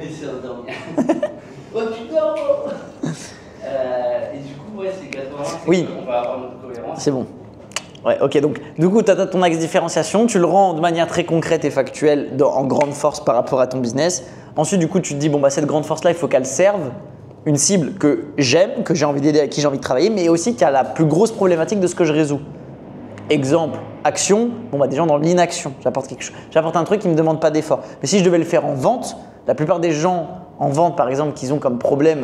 Il s'est endormi. Oh putain. Et du coup, ouais, c'est 80. Oui. On va avoir notre cohérence. C'est bon. Ouais, ok. Donc, du coup, tu as ton axe différenciation, tu le rends de manière très concrète et factuelle en grande force par rapport à ton business. Ensuite, du coup, tu te dis, bon, bah, cette grande force-là, il faut qu'elle serve une cible que j'aime, que j'ai envie d'aider, à qui j'ai envie de travailler, mais aussi qui a la plus grosse problématique de ce que je résous. Exemple, action, bon, bah, des gens dans l'inaction. J'apporte quelque chose. J'apporte un truc qui ne me demande pas d'effort. Mais si je devais le faire en vente, la plupart des gens en vente, par exemple, qu'ils ont comme problème,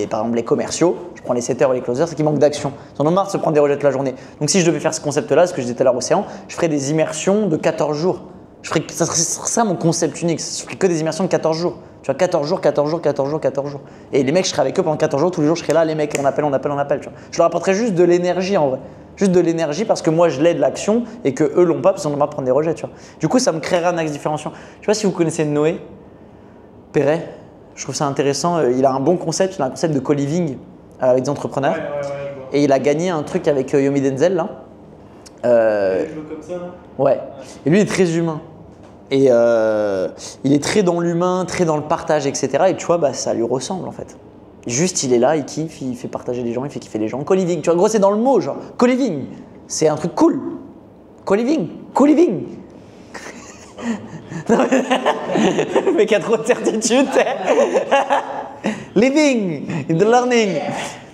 par exemple, les commerciaux, je prends les setters ou les closers, c'est qu'ils manquent d'action. Ils en ont marre de se prendre des rejets toute la journée. Donc, si je devais faire ce concept-là, ce que je disais tout à l'heure, Océan, je ferais des immersions de 14 jours. Ça serait ça mon concept unique. Je ferais que des immersions de 14 jours. Tu vois, 14 jours, 14 jours, 14 jours, 14 jours. Et les mecs, je serais avec eux pendant 14 jours. Tous les jours, je serais là, les mecs, on appelle. Tu vois. Je leur apporterais juste de l'énergie en vrai. Juste de l'énergie parce que moi, je l'ai de l'action et que eux l'ont pas parce qu'on va prendre des rejets. Tu vois. Du coup, ça me créera un axe différenciant. Je sais pas si vous connaissez Noé Perret. Je trouve ça intéressant. Il a un bon concept. Il a un concept de co-living avec des entrepreneurs. Et il a gagné un truc avec Yomi Denzel là. Il joue comme ça là. Ouais. Et lui, il est très humain. Et il est très dans l'humain, très dans le partage, etc. Et tu vois, bah, ça lui ressemble en fait. Juste, il est là, il kiffe, il fait partager les gens, il fait kiffer les gens. Co-living, tu vois, en gros, c'est dans le mot, genre. Co-living, c'est un truc cool. Co-living, co-living. Le mec a trop de certitude. Living, the learning.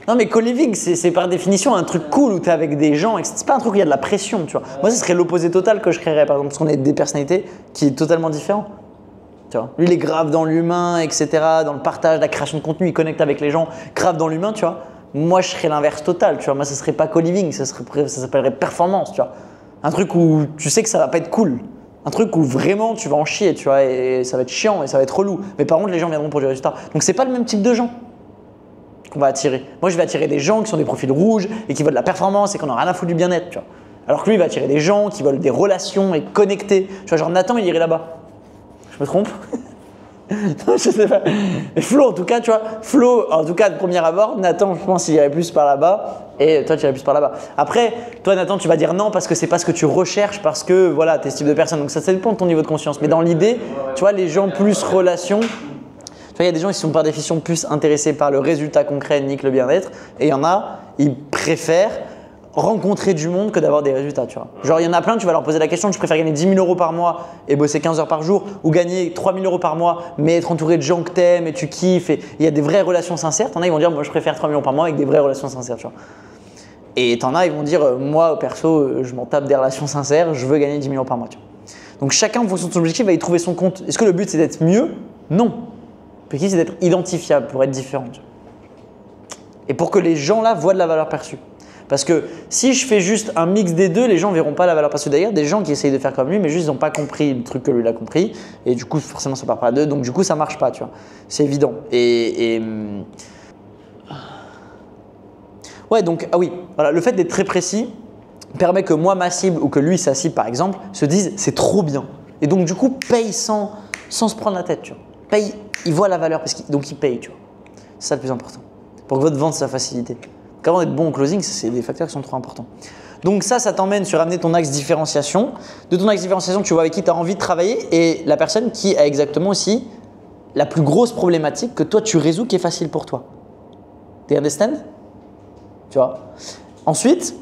Non, mais co-living, c'est par définition un truc cool où tu es avec des gens. C'est pas un truc où il y a de la pression, tu vois. Moi, ce serait l'opposé total que je créerais, par exemple, parce qu'on est des personnalités qui est totalement différent. Tu vois. Lui, il est grave dans l'humain, etc., dans le partage, la création de contenu, il connecte avec les gens, grave dans l'humain, tu vois. Moi, je serais l'inverse total, tu vois. Moi, ça serait pas co-living, ça s'appellerait performance, tu vois. Un truc où tu sais que ça va pas être cool. Un truc où vraiment tu vas en chier, tu vois, et ça va être chiant et ça va être relou. Mais par contre, les gens viendront pour du résultat. Donc, c'est pas le même type de gens qu'on va attirer. Moi, je vais attirer des gens qui sont des profils rouges et qui veulent de la performance et qu'on a rien à foutre du bien-être, tu vois. Alors que lui, il va attirer des gens qui veulent des relations et connecter. Tu vois, genre Nathan, il irait là-bas. Je me trompe? Non, je sais pas. Mais Flo, en tout cas, tu vois, Flo, en tout cas, de premier abord, Nathan, je pense qu'il irait plus par là-bas et toi, tu irais plus par là-bas. Après, toi, Nathan, tu vas dire non parce que c'est pas ce que tu recherches, parce que voilà, t'es ce type de personne. Donc, ça dépend de ton niveau de conscience. Mais dans l'idée, tu vois, les gens plus relations, tu vois, il y a des gens qui sont par définition plus intéressés par le résultat concret, nique le bien-être, et il y en a, ils préfèrent rencontrer du monde que d'avoir des résultats, tu vois. Genre, il y en a plein, tu vas leur poser la question, tu préfères gagner 10 000 euros par mois et bosser 15 heures par jour ou gagner 3 000 euros par mois mais être entouré de gens que t'aimes et tu kiffes et il y a des vraies relations sincères. T'en as, ils vont dire, moi, je préfère 3 000 euros par mois avec des vraies relations sincères, tu vois. Et t'en as, ils vont dire, moi, perso, je m'en tape des relations sincères, je veux gagner 10 000 euros par mois, tu vois. Donc, chacun, en fonction de son objectif, va y trouver son compte. Est-ce que le but, c'est d'être mieux? Non. Le but, c'est d'être identifiable pour être différent, tu vois. Et pour que les gens là voient de la valeur perçue. Parce que si je fais juste un mix des deux, les gens ne verront pas la valeur perçue. D'ailleurs, des gens qui essayent de faire comme lui, mais juste ils n'ont pas compris le truc que lui il a compris. Et du coup, forcément, ça part pas d'eux. Donc, du coup, ça ne marche pas, tu vois. C'est évident. Ouais, donc, ah oui, voilà, le fait d'être très précis permet que moi, ma cible ou que lui, sa cible, par exemple, se disent c'est trop bien. Et donc, du coup, paye sans se prendre la tête, tu vois. Paye, il voit la valeur, donc il paye, tu vois. C'est ça le plus important. Pour que votre vente soit facilitée. Avant d'être bon au closing, c'est des facteurs qui sont trop importants. Donc ça t'emmène sur amener ton axe différenciation. De ton axe différenciation, tu vois avec qui tu as envie de travailler et la personne qui a exactement aussi la plus grosse problématique que toi tu résous qui est facile pour toi. Tu understand? Tu vois? Ensuite,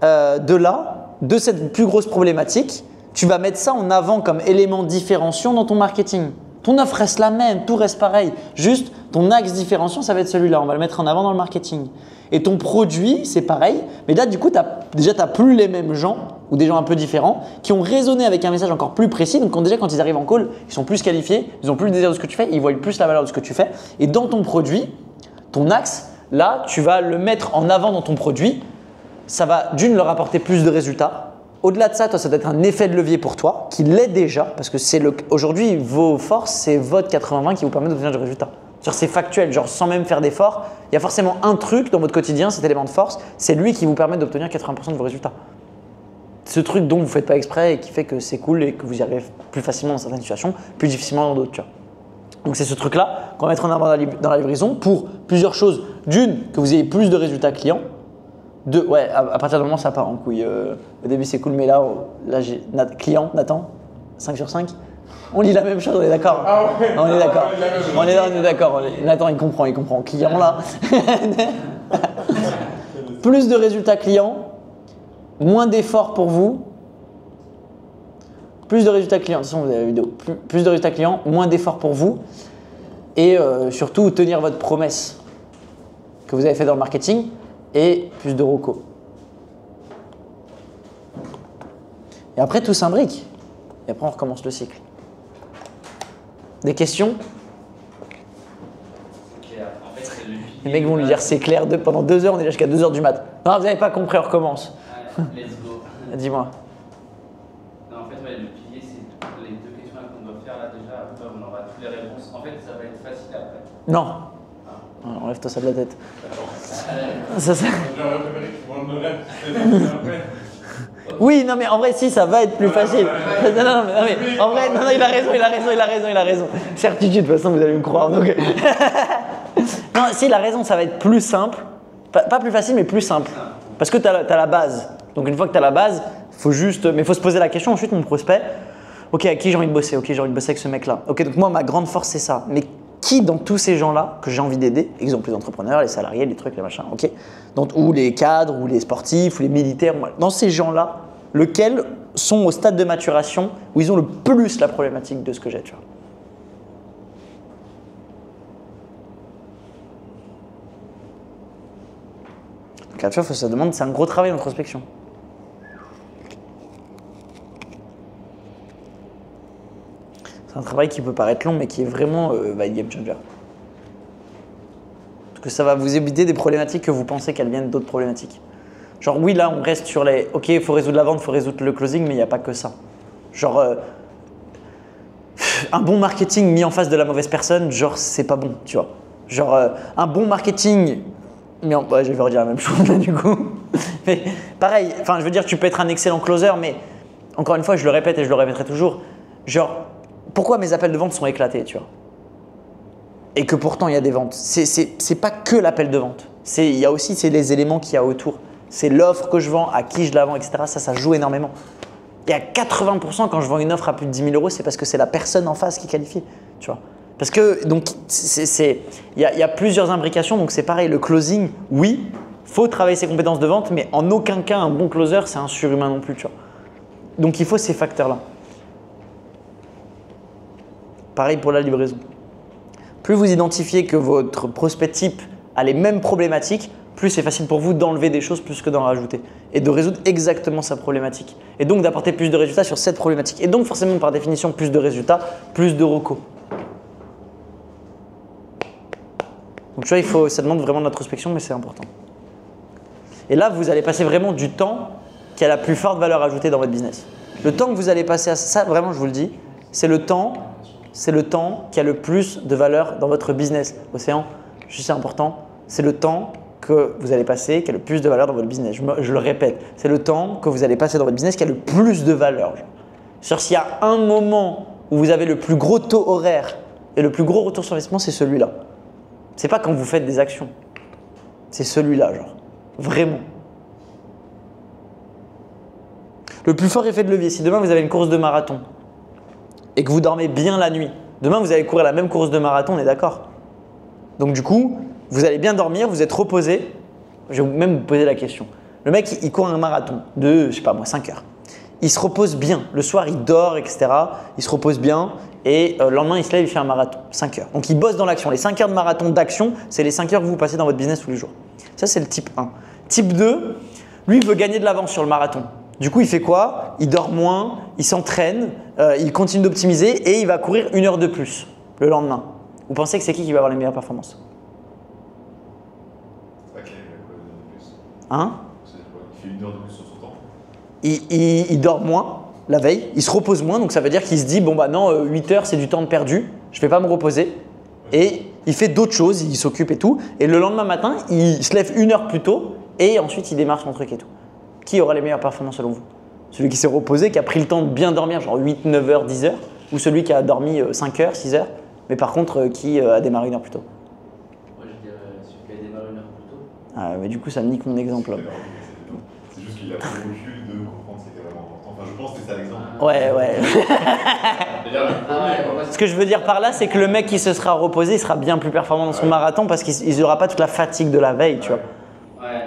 de cette plus grosse problématique, tu vas mettre ça en avant comme élément différenciant dans ton marketing. Ton offre reste la même, tout reste pareil. Juste, ton axe différenciant, ça va être celui-là. On va le mettre en avant dans le marketing. Et ton produit, c'est pareil. Mais là, du coup, tu n'as plus les mêmes gens ou des gens un peu différents qui ont raisonné avec un message encore plus précis. Donc, déjà, quand ils arrivent en call, ils sont plus qualifiés, ils ont plus le désir de ce que tu fais, ils voient plus la valeur de ce que tu fais. Et dans ton produit, ton axe, là, tu vas le mettre en avant dans ton produit. Ça va, d'une, leur apporter plus de résultats. Au-delà de ça, toi, ça doit être un effet de levier pour toi, qui l'est déjà, parce que aujourd'hui, vos forces, c'est votre 80-20 qui vous permet d'obtenir du résultat. C'est factuel, genre sans même faire d'effort, il y a forcément un truc dans votre quotidien, cet élément de force, c'est lui qui vous permet d'obtenir 80% de vos résultats. Ce truc dont vous ne faites pas exprès et qui fait que c'est cool et que vous y arrivez plus facilement dans certaines situations, plus difficilement dans d'autres, tu vois. Donc c'est ce truc-là qu'on va mettre en avant dans la livraison pour plusieurs choses. D'une, que vous ayez plus de résultats clients. Deux, ouais, à partir du moment où ça part en couille. Au début c'est cool, mais là j'ai client, Nathan, 5 sur 5. On lit la même chose, on est d'accord. Ah ouais. On est d'accord. Ah ouais, On est d'accord. Nathan, il comprend. Client là. Plus de résultats clients, moins d'efforts pour vous. Plus de résultats clients, de toute façon vous avez la vidéo. Plus de résultats clients, moins d'efforts pour vous. Et surtout tenir votre promesse que vous avez fait dans le marketing et plus de recos. Et après tout s'imbrique. Et après on recommence le cycle. Des questions? C'est clair. En fait, c'est le Les mecs vont lui dire c'est clair, pendant 2 heures, on est là jusqu'à 2 heures du mat. Non, vous n'avez pas compris, on recommence. Ouais, let's go. Dis-moi. Non, en fait, ouais, le pilier, c'est les 2 questions qu'on doit faire là déjà. Après, on aura toutes les réponses. En fait, ça va être facile après. Non. Enlève-toi ça de la tête. Ça. J'aurais préféré qu'ils vendent le rêve. Oui, non, mais en vrai, si, ça va être plus facile. Non, mais en vrai, non, il a raison. Certitude, de toute façon, vous allez me croire. Donc... non, si, il a raison, ça va être plus simple. Pas plus facile, mais plus simple. Parce que tu as la base. Donc, une fois que tu as la base, faut juste. Mais il faut se poser la question ensuite, mon prospect. Ok, avec qui j'ai envie de bosser? Ok, j'ai envie de bosser avec ce mec-là. Ok, donc moi, ma grande force, c'est ça. Mais qui dans tous ces gens-là que j'ai envie d'aider, exemple les entrepreneurs, les salariés, les trucs, les machins, ok, donc, ou les cadres, ou les sportifs, ou les militaires, dans ces gens-là, lesquels sont au stade de maturation où ils ont le plus la problématique de ce que j'ai, tu vois. Donc là, tu vois, ça demande, c'est un gros travail d'introspection. C'est un travail qui peut paraître long, mais qui est vraiment game changer. Parce que ça va vous éviter des problématiques que vous pensez qu'elles viennent d'autres problématiques. Genre oui, là, on reste sur les… Ok, il faut résoudre la vente, il faut résoudre le closing, mais il n'y a pas que ça. Genre, un bon marketing mis en face de la mauvaise personne, genre, c'est pas bon, tu vois. Genre, un bon marketing… Mais je vais redire la même chose, là, du coup. Mais pareil, enfin, je veux dire, tu peux être un excellent closer, mais encore une fois, je le répète et je le répéterai toujours, genre… Pourquoi mes appels de vente sont éclatés, tu vois? Et que pourtant il y a des ventes. C'est pas que l'appel de vente. Il y a aussi les éléments qu'il y a autour. C'est l'offre que je vends, à qui je la vends, etc. Ça joue énormément. Et à 80% quand je vends une offre à plus de 10 000 euros, c'est parce que c'est la personne en face qui qualifie, tu vois. Parce que donc il y a plusieurs imbrications. Donc c'est pareil, le closing, oui, faut travailler ses compétences de vente, mais en aucun cas un bon closer c'est un surhumain non plus, tu vois. Donc il faut ces facteurs-là. Pareil pour la livraison. Plus vous identifiez que votre prospect type a les mêmes problématiques, plus c'est facile pour vous d'enlever des choses plus que d'en rajouter et de résoudre exactement sa problématique. Et donc d'apporter plus de résultats sur cette problématique. Et donc forcément par définition plus de résultats, plus de recos. Donc tu vois, ça demande vraiment de l'introspection, mais c'est important. Et là, vous allez passer vraiment du temps qui a la plus forte valeur ajoutée dans votre business. Le temps que vous allez passer à ça, vraiment je vous le dis, c'est le temps qui a le plus de valeur dans votre business. Océan, juste c'est important, c'est le temps que vous allez passer qui a le plus de valeur dans votre business. Je le répète, c'est le temps que vous allez passer dans votre business qui a le plus de valeur. Sur s'il y a un moment où vous avez le plus gros taux horaire et le plus gros retour sur investissement, c'est celui-là. C'est pas quand vous faites des actions, c'est celui-là, genre, vraiment. Le plus fort effet de levier, si demain vous avez une course de marathon et que vous dormez bien la nuit, demain vous allez courir la même course de marathon, on est d'accord? Donc du coup, vous allez bien dormir, vous êtes reposé. Je vais même vous poser la question. Le mec, il court un marathon de, je sais pas moi, 5 heures. Il se repose bien. Le soir, il dort, etc. Il se repose bien et le lendemain, il se lève, il fait un marathon, 5 heures. Donc il bosse dans l'action. Les 5 heures de marathon d'action, c'est les 5 heures que vous passez dans votre business tous les jours. Ça, c'est le type 1. Type 2, lui, il veut gagner de l'avance sur le marathon. Du coup, il fait quoi? Il dort moins, il s'entraîne, il continue d'optimiser et il va courir 1 heure de plus le lendemain. Vous pensez que c'est qui va avoir les meilleures performances? C'est pas qu'il y a quoi de plus. Hein? Il fait 1 heure de plus sur son temps. Il dort moins la veille, il se repose moins, donc ça veut dire qu'il se dit bon bah non, 8 heures c'est du temps de perdu, je vais pas me reposer. Et il fait d'autres choses, il s'occupe et tout. Et le lendemain matin, il se lève 1 heure plus tôt et ensuite il démarre son truc et tout. Qui aura les meilleures performances selon vous? Celui qui s'est reposé, qui a pris le temps de bien dormir, genre 8, 9 heures, 10 heures, ou celui qui a dormi 5 heures, 6 heures, mais par contre qui a démarré 1 heure plus tôt? Moi je dirais celui qui a démarré 1 heure plus tôt. Ah, mais du coup ça me nique mon exemple. C'est juste qu'il a pris le recul de comprendre que c'était vraiment important. Enfin, je pense que c'est ça l'exemple. Ouais. Déjà, le premier, quoi. Ce que je veux dire par là, c'est que le mec qui se sera reposé, il sera bien plus performant dans son marathon parce qu'il n'aura pas toute la fatigue de la veille, tu vois. Ouais.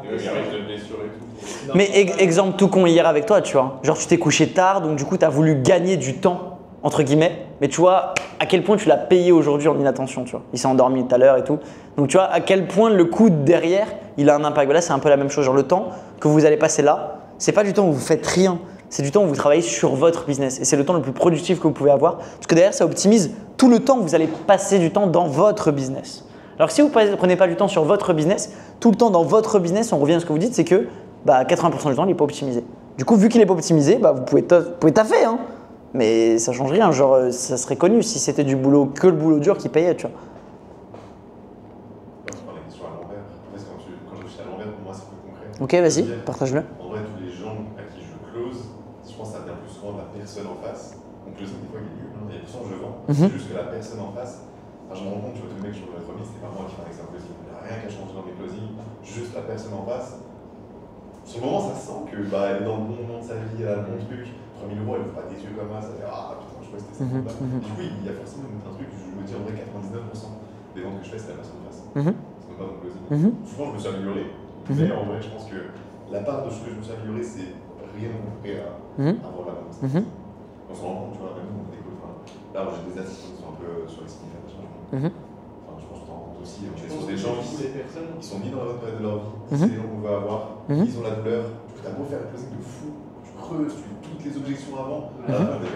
Et oui, il arrive de blessure et tout. Mais exemple tout con hier avec toi, tu vois. Genre tu t'es couché tard, donc du coup tu as voulu gagner du temps, entre guillemets. Mais tu vois à quel point tu l'as payé aujourd'hui en inattention, tu vois. Il s'est endormi tout à l'heure et tout. Donc tu vois à quel point le coup derrière, il a un impact. Là c'est un peu la même chose. Genre le temps que vous allez passer là, c'est pas du temps où vous faites rien. C'est du temps où vous travaillez sur votre business. Et c'est le temps le plus productif que vous pouvez avoir. Parce que derrière ça optimise tout le temps que vous allez passer du temps dans votre business. Alors si vous ne prenez pas du temps sur votre business, tout le temps dans votre business, on revient à ce que vous dites, c'est que 80% du temps, il n'est pas optimisé. Du coup, vu qu'il n'est pas optimisé, vous pouvez taffer, hein, mais ça ne change rien. Genre, ça serait connu si c'était du boulot, que le boulot dur qui payait, tu vois. Quand tu prends la question à l'envers, parce que quand je réfléchis à l'envers, pour moi, c'est plus concret. Ok, vas-y, partage-le. En vrai, tous les gens à qui je close, je pense que ça vient plus souvent de la personne en face. Donc, closing, des fois, il est nul, hein, et pourtant, je vends. C'est juste que la personne en face, je me rends compte, tu vois, tous les mecs qui ont notre remise, c'est pas moi qui fais un closing. Il n'y a rien qui a changé dans mes closings, juste la personne en face. Sur le moment, ça sent que elle est dans le bon moment de sa vie, elle a le bon truc. 3000 euros, elle ne ouvre pas des yeux comme ça, ça fait ah putain, je crois que c'était ça. Du coup, il y a forcément un truc, je me dis en vrai, 99% des ventes que je fais, c'est la personne en face. C'est même pas mon closing. Souvent, je me suis amélioré, mais en vrai, je pense que la part de ce que je me suis amélioré, c'est rien comparé à avoir la même. On se rend compte, tu vois, même nous, on écoute. Là, j'ai des assistants qui sont un peu sur les significations. Je pense que tu t'en rends compte aussi. On est sur des gens qui sont mis dans la bonne période de leur vie, c'est les gens qu'on veut avoir, ils ont la douleur. Tu as beau faire un closing de fou, tu creuses, tu fais toutes les objections avant, à la fin, tu vas dire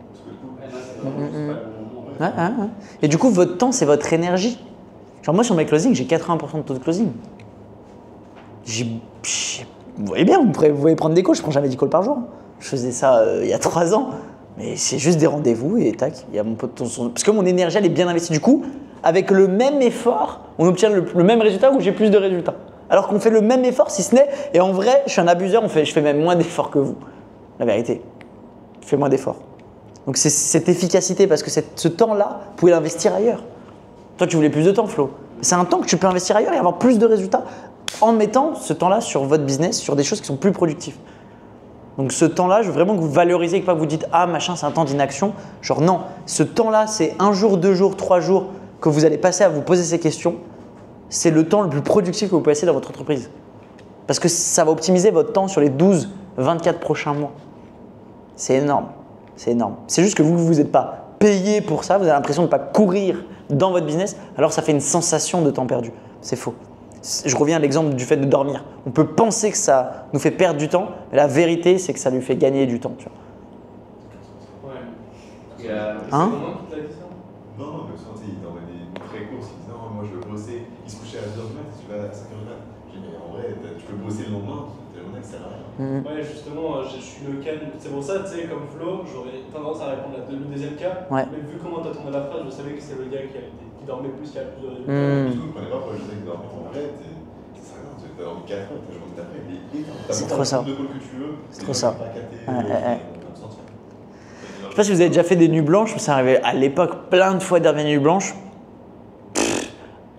parce que du coup, C'est pas le bon moment. Et du coup, votre temps, c'est votre énergie. Genre moi, sur mes closings, j'ai 80% de taux de closing. Vous voyez bien, vous pouvez prendre des calls, je prends jamais 10 calls par jour. Je faisais ça il y a 3 ans. Mais c'est juste des rendez-vous et tac, il y a mon pote. Parce que mon énergie, elle est bien investie. Du coup, avec le même effort, on obtient le même résultat ou j'ai plus de résultats. Alors qu'on fait le même effort, si ce n'est. Et en vrai, je suis un abuseur, je fais même moins d'efforts que vous. La vérité. Je fais moins d'efforts. Donc c'est cette efficacité, parce que ce temps-là, vous pouvez l'investir ailleurs. Toi, tu voulais plus de temps, Flo. C'est un temps que tu peux investir ailleurs et avoir plus de résultats en mettant ce temps-là sur votre business, sur des choses qui sont plus productives. Donc ce temps-là, je veux vraiment que vous valorisez et que pas vous dites « Ah, machin, c'est un temps d'inaction ». Genre non, ce temps-là, c'est 1 jour, 2 jours, 3 jours que vous allez passer à vous poser ces questions. C'est le temps le plus productif que vous pouvez passer dans votre entreprise. Parce que ça va optimiser votre temps sur les 12, 24 prochains mois. C'est énorme. C'est énorme. C'est juste que vous n'êtes pas payé pour ça, vous avez l'impression de ne pas courir dans votre business, alors ça fait une sensation de temps perdu. C'est faux. Je reviens à l'exemple du fait de dormir. On peut penser que ça nous fait perdre du temps, mais la vérité, c'est que ça lui fait gagner du temps. Tu vois. Ouais. C'est Hein comment qui t'a dit ça? non, mais ça, il envoie des pré-courses, il dit non, moi je veux bosser. Il se couchait à 2h du matin, tu vas à 5h du matin. J'ai dit, mais en vrai, tu peux bosser le lendemain, la journée, ça sert à rien. Ouais, justement, je suis le cas. C'est pour ça, tu sais, comme Flo, j'aurais tendance à répondre le deuxième cas. Ouais. Mais vu comment t'as tourné la phrase, je savais que c'est le gars qui dormait plus, qui a plus de résultats. Du coup, je prenais pas pour le jeu avec dormir en vrai, ça sert à rien, t'as dormi 4 heures, ta journée d'après, il est éteint. C'est trop ça. De calls que tu veux, C'est trop ça. Pas capté, Je sais pas si vous avez déjà fait des nuits blanches, mais ça arrivait à l'époque plein de fois des nuits blanches.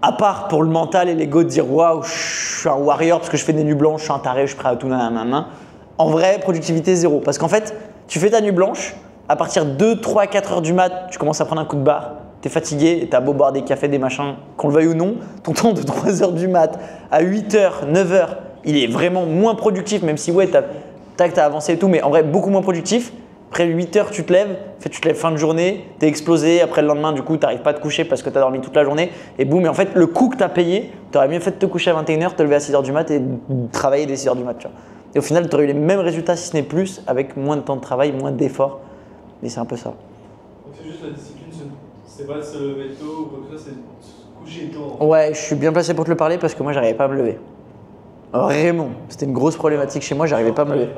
À part pour le mental et l'ego de dire waouh, je suis un warrior parce que je fais des nuits blanches, je suis un taré, je suis prêt à tout nanana. En vrai, productivité zéro. Parce qu'en fait, tu fais ta nuit blanche, à partir de 2, 3, 4 heures du mat, tu commences à prendre un coup de barre, tu es fatigué, tu as beau boire des cafés, des machins, qu'on le veuille ou non, ton temps de 3 heures du mat à 8 heures, 9 heures, il est vraiment moins productif, même si ouais, tu as avancé et tout, mais en vrai, beaucoup moins productif. Après 8 heures, tu te lèves, tu te lèves fin de journée, tu es explosé. Après le lendemain, du coup, tu n'arrives pas à te coucher parce que tu as dormi toute la journée. Et boum, et en fait, le coup que tu as payé, tu aurais mieux fait de te coucher à 21h, te lever à 6h du mat et de travailler dès 6h du mat. Tu vois. Et au final, tu aurais eu les mêmes résultats, si ce n'est plus, avec moins de temps de travail, moins d'efforts. Mais c'est un peu ça. Donc c'est juste la discipline, c'est pas de se lever tôt ou quoi que ce soit, c'est de se coucher tôt. Ouais, je suis bien placé pour te le parler parce que moi, j'arrivais pas à me lever. Vraiment, c'était une grosse problématique chez moi, j'arrivais pas à me lever.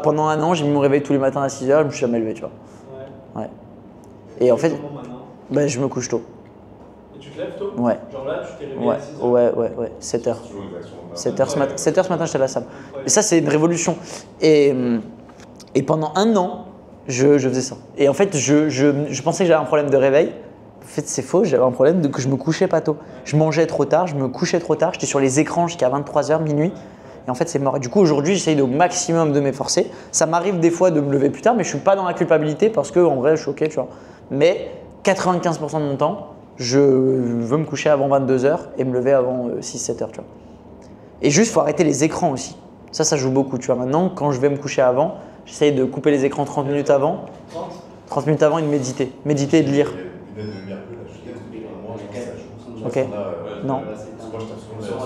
Pendant 1 an, j'ai mis mon réveil tous les matins à 6h, je me suis jamais levé, tu vois. Ouais. Ouais. Et en fait, Comment maintenant je me couche tôt. Et tu te lèves tôt? Ouais. Genre là, tu t'es réveillé à 6h? Ouais, 7h. Toujours une action. 7h ce matin, j'étais à la salle. Et ça, c'est une révolution. Et pendant 1 an, je faisais ça. Et en fait, je pensais que j'avais un problème de réveil. En fait, c'est faux, j'avais un problème de que je me couchais pas tôt. Je mangeais trop tard, je me couchais trop tard, j'étais sur les écrans jusqu'à 23h, minuit. Et en fait, c'est mort. Et du coup, aujourd'hui, j'essaye au maximum de m'efforcer. Ça m'arrive des fois de me lever plus tard, mais je suis pas dans la culpabilité parce que en vrai, je suis ok, tu vois. Mais 95% de mon temps, je veux me coucher avant 22h et me lever avant 6-7h, tu vois. Et juste, il faut arrêter les écrans aussi. Ça joue beaucoup, tu vois. Maintenant, quand je vais me coucher avant, j'essaye de couper les écrans 30 minutes avant. 30 minutes avant et de méditer. Méditer et de lire. Une lunettes de lumière bleue, là, je regarde depuis un mois, je pense que ça joue. Ok. Moi, Non. je tape souvent sur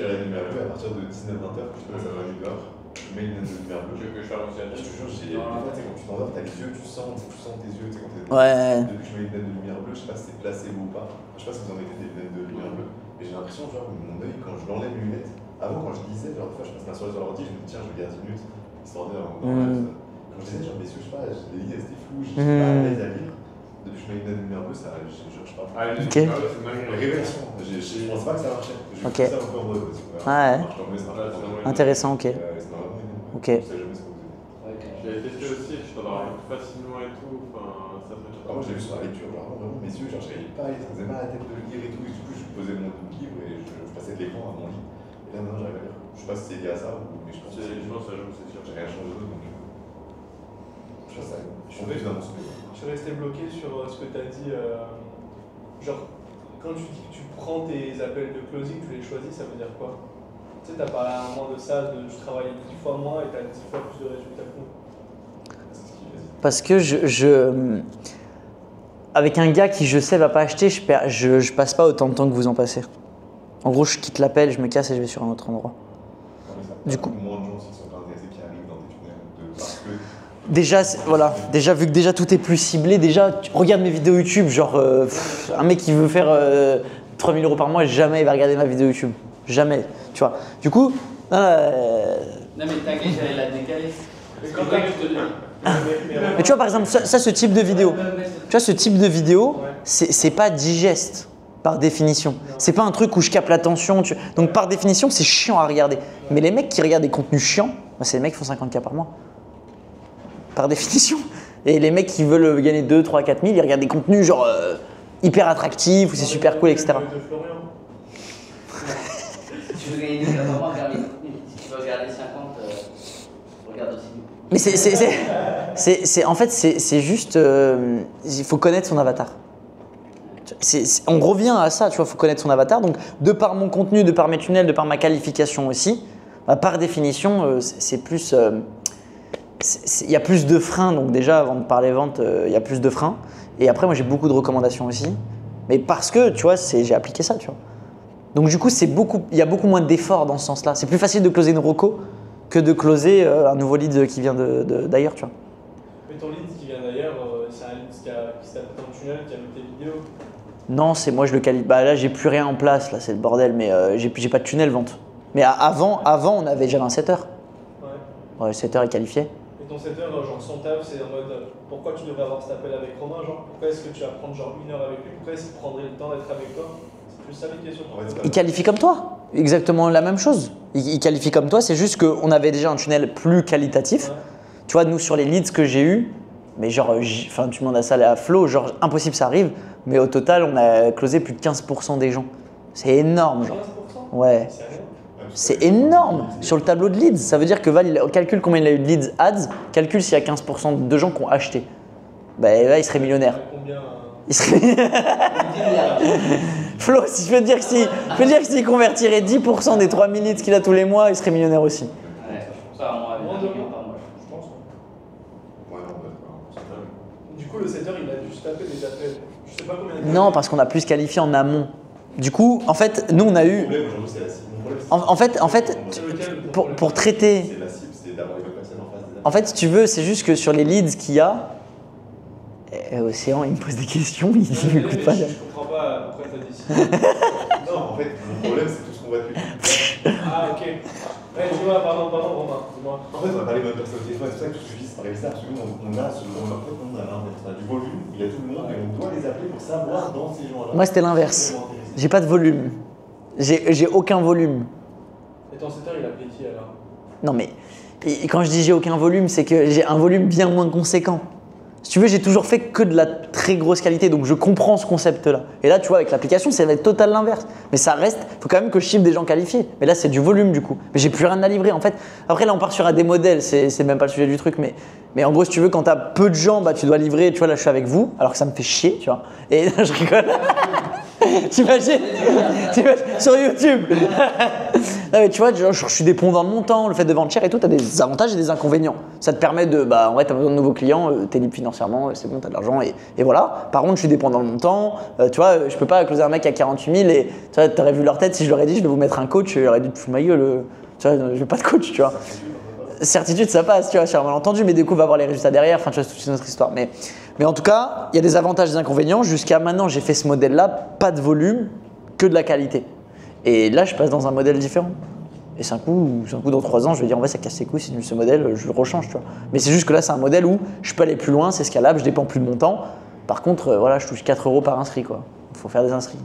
la lumière bleue à partir de 19-20h, je sais pas, ça va aller dehors. Je mets une lunette de lumière bleue. Que je fasse aussi à Je te jure, des fois, tu sais, quand tu t'endors, t'as les yeux, tu sens tes yeux, tu sais, quand t'es. Ouais. Depuis que je mets une lunette de lumière bleue, je sais pas si c'est placebo ou pas. Je sais pas si vous en mettez des lunettes de lumière bleue, mais j'ai l'impression, genre, mon œil, quand je l'enlève les lunettes, avant, quand je lisais, genre, des fois, je passe ma soirée sur l'ordi, je me dis, tiens, je vais garder 10 minutes, histoire de. Quand je disais, genre, mes yeux, je sais pas, les lignes, elles étaient floues, j'ai pas à l'aise à lire. Depuis que je mets une lunette de lumière bleue, ça, je sais pas. Ok. Révélation, je pensais pas que ça marchait. J'ai Ok. fait ça un peu en mode. Ouais. Ça marche pas, mais ça marche pas. Intéressant, ok. Ça m'a vraiment aidé. Ok. Je sais jamais ce que vous avez. J'avais testé aussi, je t'endors plus facilement et tout. Enfin, ça fait Moi, je l'ai vu sur la lecture, genre, vraiment, mes yeux, genre, je n'arrivais pas à lire, ça me faisait mal à la tête de lire et tout. Et du coup, je posais mon livre et je passais de l'écran à mon lit. Et là, maintenant, j'arrive à lire. Je sais pas si c'est lié à ça, mais je pense que je pense que ça joue, c'est sûr. j'ai rien changé d'autre, donc. Je pense que ça. Je suis tombé dans mon sommeil. Je suis resté bloqué sur ce que tu as dit. Genre, quand tu dis que tu prends tes appels de closing, tu les choisis, ça veut dire quoi? Tu sais, tu as parlé à un moment de ça, de je travaille 10 fois moins et tu as 10 fois plus de résultats que nous. Parce que avec un gars qui je sais va pas acheter, je passe pas autant de temps que vous en passez. En gros, je quitte l'appel, je me casse et je vais sur un autre endroit. Du coup. Moins de gens qui sont pas intéressés qui arrivent dans des tunnels parce que. Déjà, vu que déjà tout est plus ciblé, regarde mes vidéos YouTube, genre un mec qui veut faire 3000 € par mois, jamais il va regarder ma vidéo YouTube. Jamais, tu vois. Du coup, Non mais t'inquiète, j'allais la décaler. mais tu vois par exemple, ça ce type de vidéo, tu vois ce type de vidéo, c'est pas digeste par définition. C'est pas un truc où je capte l'attention. Donc par définition, c'est chiant à regarder. Mais les mecs qui regardent des contenus chiants, c'est les mecs qui font 50K par mois. Par définition. Et les mecs qui veulent gagner 2, 3, 4 000, ils regardent des contenus genre hyper attractifs où c'est super cool, etc. Si tu veux gagner 2 par mois, regarde les contenus. Si tu veux regarder 50, regarde aussi. Mais en fait, c'est juste, il faut connaître son avatar. On revient à ça, tu vois, il faut connaître son avatar. Donc, de par mon contenu, de par mes tunnels, de par ma qualification aussi, par définition, c'est plus, il y a plus de freins. Donc déjà, avant de parler vente, il y a plus de freins. Et après, moi, j'ai beaucoup de recommandations aussi. Mais parce que, tu vois, j'ai appliqué ça, tu vois. Donc du coup, il y a beaucoup moins d'efforts dans ce sens-là. C'est plus facile de closer une reco que de closer un nouveau lead qui vient d'ailleurs, tu vois. Mais ton lead qui vient d'ailleurs, c'est un lead qui s'appelle dans le tunnel, qui a vu tes vidéos. Non, c'est moi je le qualifie. Bah là, j'ai plus rien en place, là, c'est le bordel, mais j'ai pas de tunnel vente. Mais avant, j'avais un setter. Ouais, le setter est qualifié. Et ton setter, genre son taf, c'est en mode pourquoi tu devrais avoir cet appel avec Romain, genre pourquoi est-ce que tu vas prendre genre 1 heure avec lui, pourquoi est-ce qu'il prendrait le temps d'être avec toi? C'est plus ça les questions. Il qualifie comme toi, exactement la même chose. Il qualifie comme toi, c'est juste qu'on avait déjà un tunnel plus qualitatif. Ouais. Tu vois, nous sur les leads que j'ai eu, mais genre, tu demandes à ça à Flo, genre impossible ça arrive, mais au total on a closé plus de 15% des gens. C'est énorme, genre. 15%? Ouais. C'est énorme sur le tableau de leads. Ça veut dire que Val, il calcule combien il a eu de leads ads, calcule s'il y a 15% de gens qui ont acheté. Bah là, il serait millionnaire. Il serait... Flo, si je peux dire que s'il convertirait 10% des 3000 leads qu'il a tous les mois, il serait millionnaire aussi. Ouais, ça, moi, je pense. Ouais, non, du coup, le setter, il a dû se taper des appels. Je sais pas combien. Non, parce qu'on a plus qualifié en amont. Du coup, en fait, nous, on a eu. En fait, pour traiter. C'est la cible, c'est d'avoir les bonnes personnes en face des appels. En fait, si tu veux, c'est juste que sur les leads qu'il y a. Océan, il me pose des questions, il m'écoute pas. Je comprends pas pourquoi t'as dit ça. Non, en fait, mon problème, c'est tout ce qu'on voit depuis. Ah, ok. Ouais, dis-moi, pardon, Romain. Dis-moi. En fait, on a parlé de bonnes personnes au téléphone, c'est pour ça que je dis, ça paraît bizarre, parce que nous, on a l'inverse. On a du volume, il y a tout le monde, et on doit les appeler pour savoir dans ces gens-là. Moi, c'était l'inverse. J'ai pas de volume. J'ai aucun volume. Et ton setter, il a payé qui alors? Non, mais quand je dis j'ai aucun volume, c'est que j'ai un volume bien moins conséquent. Si tu veux, j'ai toujours fait que de la très grosse qualité, donc je comprends ce concept-là. Et là, tu vois, avec l'application, ça va être total l'inverse. Mais ça reste, il faut quand même que je chiffre des gens qualifiés. Mais là, c'est du volume du coup. Mais j'ai plus rien à livrer en fait. Après, là, on part sur des modèles, c'est même pas le sujet du truc. Mais en gros, si tu veux, quand tu as peu de gens, bah, tu dois livrer. Tu vois, là, je suis avec vous, alors que ça me fait chier, tu vois. Et je rigole. T'imagines sur YouTube. Non, mais tu vois, je suis dépendant de mon temps, le fait de vendre cher et tout, tu as des avantages et des inconvénients. Ça te permet de, bah, en vrai, tu as besoin de nouveaux clients, tu es libre financièrement, c'est bon, tu as de l'argent et voilà. Par contre, je suis dépendant de mon temps, tu vois, je peux pas closer un mec à 48 000 et tu vois, t'aurais vu leur tête, si je leur ai dit, je vais vous mettre un coach, j'aurais dit, fous ma gueule, tu vois, je veux pas de coach, tu vois. Certitude, ça passe, tu vois, sur un malentendu, mais du coup, on va voir les résultats derrière, enfin, tu vois, c'est toute une autre histoire. Mais en tout cas, il y a des avantages et des inconvénients. Jusqu'à maintenant, j'ai fait ce modèle-là, pas de volume, que de la qualité. Et là, je passe dans un modèle différent. Et c'est un coup, dans 3 ans, je vais dire, en vrai, ça casse les couilles, c'est ce modèle, je le rechange, tu vois. Mais c'est juste que là, c'est un modèle où je peux aller plus loin, c'est scalable, je dépends plus de mon temps. Par contre, voilà, je touche 4 € par inscrit, quoi. Il faut faire des inscrits.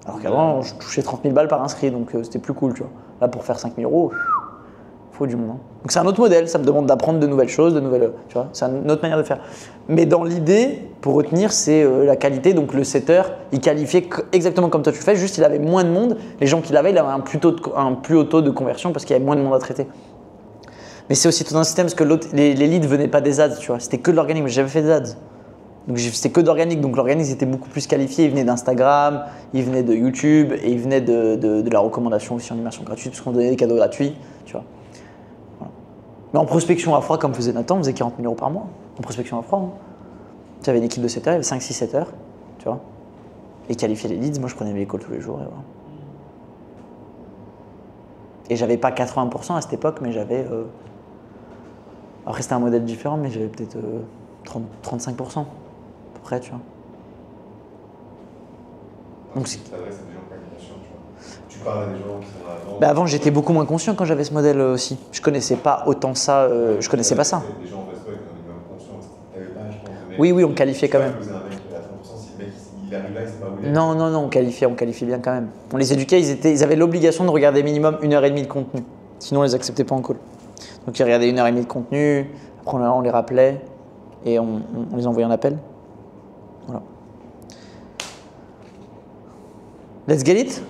Alors qu'avant, je touchais 30 000 balles par inscrit, donc c'était plus cool, tu vois. Là, pour faire 5 000 €, il faut du monde. Hein. Donc c'est un autre modèle, ça me demande d'apprendre de nouvelles choses, tu vois, c'est une autre manière de faire. Mais dans l'idée, pour retenir, c'est la qualité. Donc le setter, il qualifiait exactement comme toi tu le fais, juste il avait moins de monde. Les gens qui l'avaient, il avait un plus haut taux de conversion parce qu'il y avait moins de monde à traiter. Mais c'est aussi tout un système parce que les leads venaient pas des ads, tu vois, c'était que de l'organique, mais j'ai jamais fait des ads. Donc c'était que d'organique, donc l'organique était beaucoup plus qualifié, il venait d'Instagram, il venait de YouTube et il venait de la recommandation aussi en immersion gratuite, parce qu'on donnait des cadeaux gratuits, tu vois. Mais en prospection à froid, comme faisait Nathan, on faisait 40 000 € par mois. En prospection à froid, hein. Tu avais une équipe de setters, il y avait 5-6 setters, tu vois. Et qualifier les leads, moi je prenais mes calls tous les jours. Et voilà. Et j'avais pas 80% à cette époque, mais j'avais. Après, c'était un modèle différent, mais j'avais peut-être 35% à peu près, tu vois. Donc, tu t'adresses à des gens pas conscients, tu vois. Tu parles à des gens qui sont là avant. Bah avant, j'étais beaucoup moins conscient quand j'avais ce modèle aussi. Je connaissais pas autant ça, je connaissais pas ça. Les gens en resto étaient minimum conscients. T'avais pas, je pense, Oui, on qualifiait quand même. Tu vois, un mec à 30%, si le mec il arrive là, il sait pas où il est. Non, on qualifiait bien quand même. On les éduquait, ils avaient l'obligation de regarder minimum 1h30 de contenu. Sinon, on les acceptait pas en call. Donc, ils regardaient 1h30 de contenu, après on les rappelait et on les envoyait en appel. Voilà. Let's get it?